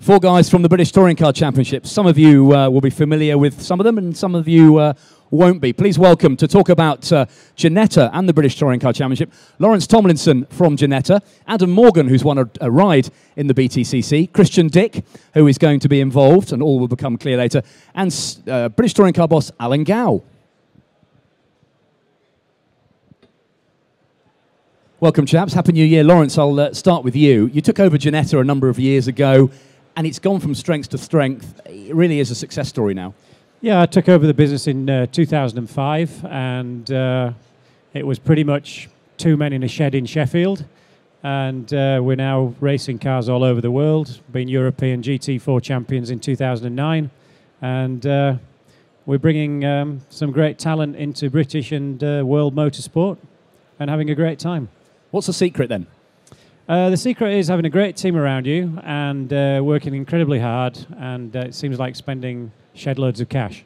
Four guys from the British Touring Car Championship. Some of you will be familiar with some of them, and some of you won't be. Please welcome, to talk about Ginetta and the British Touring Car Championship, Lawrence Tomlinson from Ginetta, Adam Morgan, who's won a ride in the BTCC, Christian Dick, who is going to be involved, and all will become clear later, and British Touring Car boss Alan Gow. Welcome, chaps. Happy New Year. Lawrence, I'll start with you. You took over Ginetta a number of years ago, and it's gone from strength to strength. It really is a success story now. Yeah, I took over the business in 2005, and it was pretty much two men in a shed in Sheffield. And we're now racing cars all over the world, being European GT4 champions in 2009. And we're bringing some great talent into British and world motorsport and having a great time. What's the secret then? The secret is having a great team around you and working incredibly hard, and it seems like spending shed loads of cash.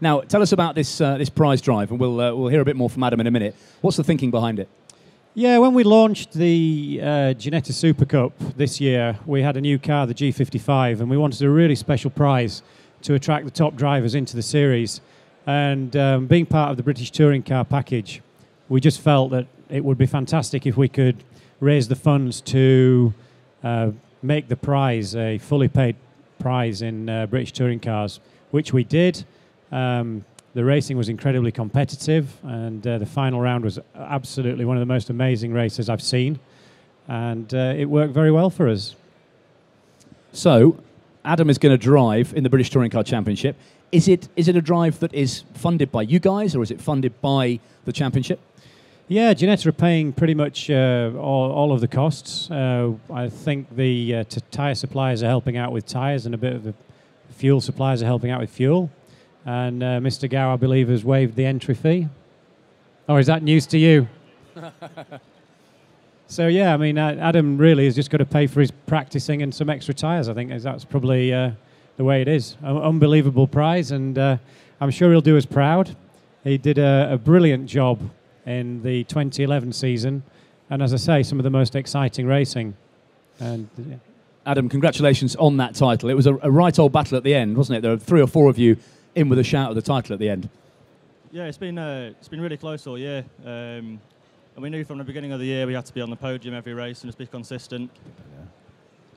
Now, tell us about this prize drive, and we'll hear a bit more from Adam in a minute. What's the thinking behind it? Yeah, when we launched the Ginetta Supercup this year, we had a new car, the G55, and we wanted a really special prize to attract the top drivers into the series. And being part of the British Touring Car package, we just felt that it would be fantastic if we could raise the funds to make the prize a fully paid prize in British Touring Cars, which we did. The racing was incredibly competitive, and the final round was absolutely one of the most amazing races I've seen, and it worked very well for us. So, Adam is going to drive in the British Touring Car Championship. Is it a drive that is funded by you guys, or is it funded by the championship? Yeah, Ginetta are paying pretty much all of the costs. I think the tyre suppliers are helping out with tyres, and a bit of the fuel suppliers are helping out with fuel. And Mr. Gow, I believe, has waived the entry fee. Or is that news to you? So, yeah, I mean, Adam really has just got to pay for his practicing and some extra tyres. I think that's probably the way it is. Unbelievable prize, and I'm sure he'll do us proud. He did a brilliant job in the 2011 season, and as I say, some of the most exciting racing. And yeah. Adam, congratulations on that title. It was a right old battle at the end, wasn't it? There were 3 or 4 of you in with a shout at the title at the end. Yeah, it's been really close all year, and we knew from the beginning of the year we had to be on the podium every race and just be consistent. Yeah.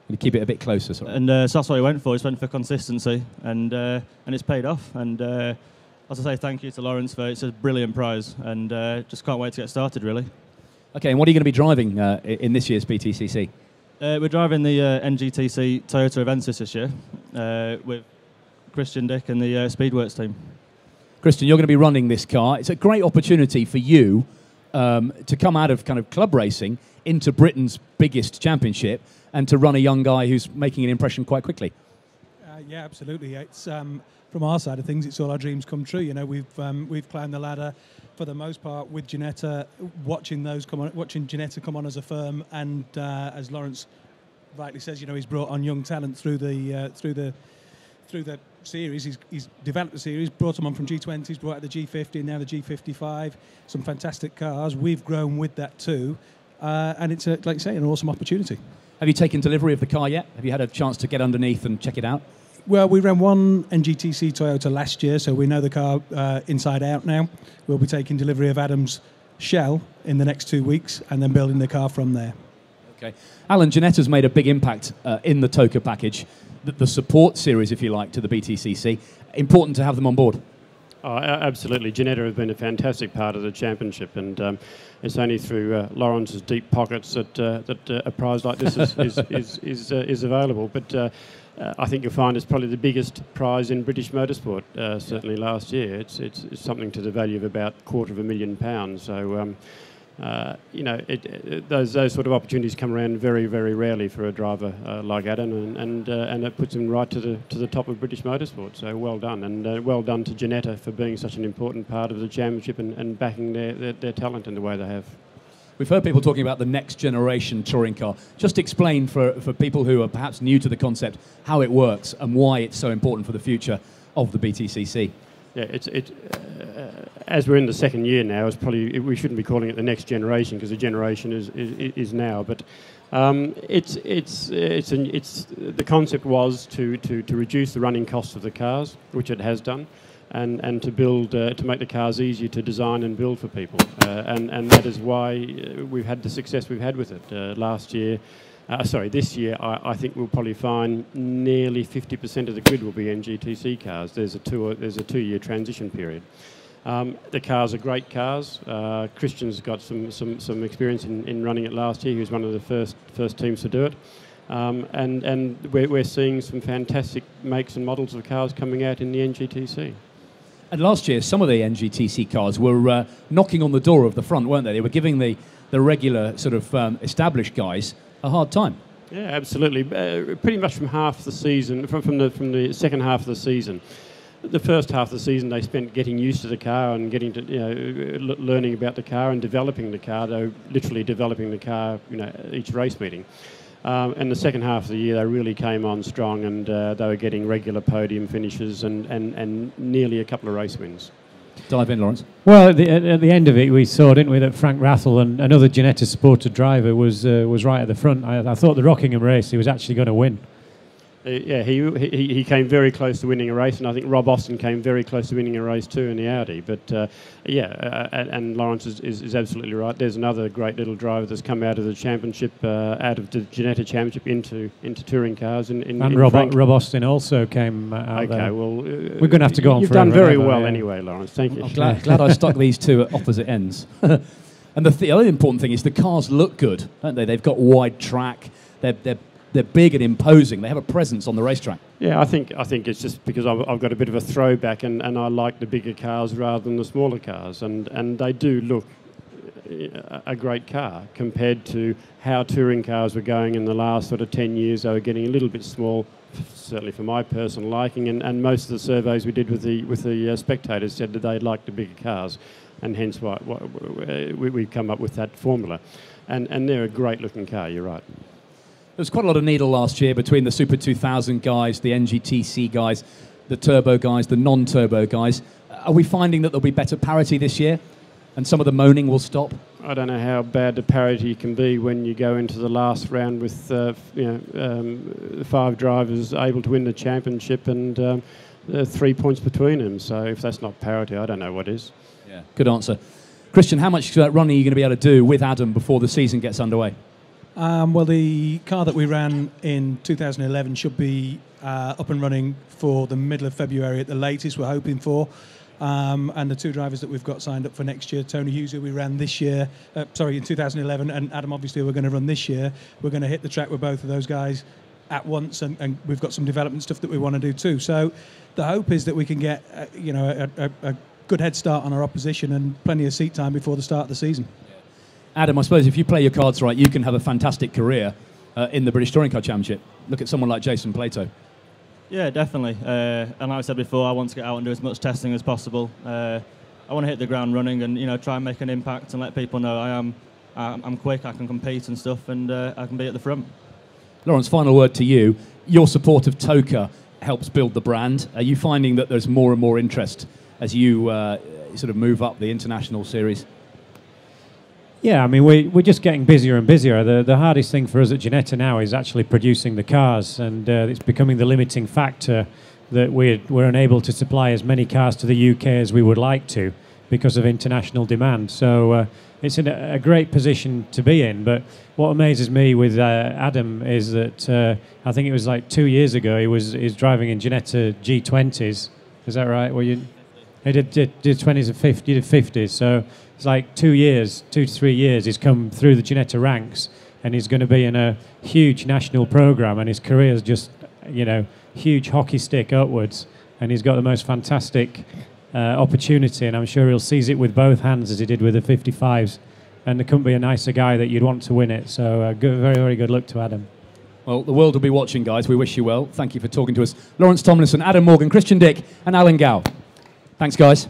You keep it a bit closer, sorry. And so that's what we went for. Just went for consistency, and it's paid off. And as I say, thank you to Lawrence for it's a brilliant prize, and just can't wait to get started, really. Okay, and what are you going to be driving in this year's BTCC? We're driving the NGTC Toyota Avensis this year with Christian Dick and the Speedworks team. Christian, you're going to be running this car. It's a great opportunity for you to come out of kind of club racing into Britain's biggest championship and to run a young guy who's making an impression quite quickly. Yeah, absolutely. It's from our side of things, it's all our dreams come true. You know, we've climbed the ladder for the most part with Ginetta, watching Ginetta come on as a firm, and as Lawrence rightly says, you know, he's brought on young talent through the series. He's developed the series, brought them on from G20s, brought out the G50, and now the G55. Some fantastic cars. We've grown with that too, and it's like you say, an awesome opportunity. Have you taken delivery of the car yet? Have you had a chance to get underneath and check it out? Well, we ran one NGTC Toyota last year, so we know the car inside out now. We'll be taking delivery of Adam's shell in the next 2 weeks and then building the car from there. Okay. Alan, Ginetta's made a big impact in the TOCA package, the support series, if you like, to the BTCC. Important to have them on board. Oh, absolutely. Ginetta have been a fantastic part of the championship, and it's only through Lawrence's deep pockets that a prize like this is available. But I think you'll find it's probably the biggest prize in British motorsport, certainly last year. It's something to the value of about £250,000. So, you know, those sort of opportunities come around very, very rarely for a driver like Adam, and it puts him right to the top of British motorsport. So well done, and well done to Ginetta for being such an important part of the championship and backing their talent in the way they have. We've heard people talking about the next generation touring car. Just explain for people who are perhaps new to the concept how it works and why it's so important for the future of the BTCC. Yeah, as we're in the second year now, we shouldn't be calling it the next generation because the generation is now. But the concept was to reduce the running costs of the cars, which it has done, and to build to make the cars easier to design and build for people, and that is why we've had the success we've had with it. This year, I think we'll probably find nearly 50% of the grid will be NGTC cars. There's a 2-year transition period. The cars are great cars. Christian's got some experience in running it last year. He was one of the first teams to do it. And we're seeing some fantastic makes and models of cars coming out in the NGTC. And last year, some of the NGTC cars were knocking on the door of the front, weren't they? They were giving the regular sort of established guys a hard time. Yeah, absolutely. Pretty much from half the season, from the second half of the season. The first half of the season they spent getting used to the car and getting to learning about the car and developing the car. They were literally developing the car, each race meeting. And the second half of the year they really came on strong, and they were getting regular podium finishes and nearly a couple of race wins. Dive in, Lawrence. Well, at the end of it, we saw, didn't we, that Frank Rathel and another Ginetta supported driver was right at the front. I thought the Rockingham race he was actually going to win. Yeah, he came very close to winning a race, and I think Rob Austin came very close to winning a race too in the Audi. But and Lawrence is absolutely right. There's another great little driver that's come out of the championship, out of the Ginetta Championship into touring cars. And Rob Austin also came out there. Okay, well, we're going to have to go on. You've done very well anyway, Lawrence. Thank you. I'm glad I stuck these two at opposite ends. And the other important thing is the cars look good, don't they? They've got wide track. They're big and imposing. They have a presence on the racetrack. Yeah, I think it's just because I've got a bit of a throwback, and I like the bigger cars rather than the smaller cars, and they do look a great car compared to how touring cars were going in the last sort of 10 years. They were getting a little bit small, certainly for my personal liking, and most of the surveys we did with the spectators said that they liked the bigger cars, and hence why we've come up with that formula, and they're a great looking car. You're right. There was quite a lot of needle last year between the Super 2000 guys, the NGTC guys, the turbo guys, the non-turbo guys. Are we finding that there'll be better parity this year and some of the moaning will stop? I don't know how bad the parity can be when you go into the last round with 5 drivers able to win the championship and 3 points between them. So if that's not parity, I don't know what is. Yeah, good answer. Christian, how much running are you going to be able to do with Adam before the season gets underway? Well, the car that we ran in 2011 should be up and running for the middle of February at the latest, we're hoping for. And the 2 drivers that we've got signed up for next year, Tony Hughes, who we ran this year, in 2011, and Adam, obviously, we're going to run this year. We're going to hit the track with both of those guys at once, and we've got some development stuff that we want to do too. So the hope is that we can get a good head start on our opposition and plenty of seat time before the start of the season. Adam, I suppose if you play your cards right, you can have a fantastic career in the British Touring Car Championship. Look at someone like Jason Plato. Yeah, definitely. And like I said before, I want to get out and do as much testing as possible. I want to hit the ground running and try and make an impact and let people know I'm quick, I can compete and stuff, and I can be at the front. Lawrence, final word to you. Your support of TOCA helps build the brand. Are you finding that there's more and more interest as you sort of move up the international series? Yeah, I mean, we're just getting busier and busier. The hardest thing for us at Ginetta now is actually producing the cars, and it's becoming the limiting factor that we're unable to supply as many cars to the UK as we would like to because of international demand. So it's in a great position to be in. But what amazes me with Adam is that I think it was like 2 years ago he was driving in Ginetta G20s. Is that right? Well, he did 20s and 50s. So it's like 2 to 3 years he's come through the Ginetta ranks, and he's going to be in a huge national program, and his career is just, huge hockey stick upwards, and he's got the most fantastic opportunity, and I'm sure he'll seize it with both hands as he did with the 55s, and there couldn't be a nicer guy that you'd want to win it. So very, very good luck to Adam. Well, the world will be watching, guys. We wish you well. Thank you for talking to us. Lawrence Tomlinson, Adam Morgan, Christian Dick and Alan Gow. Thanks, guys.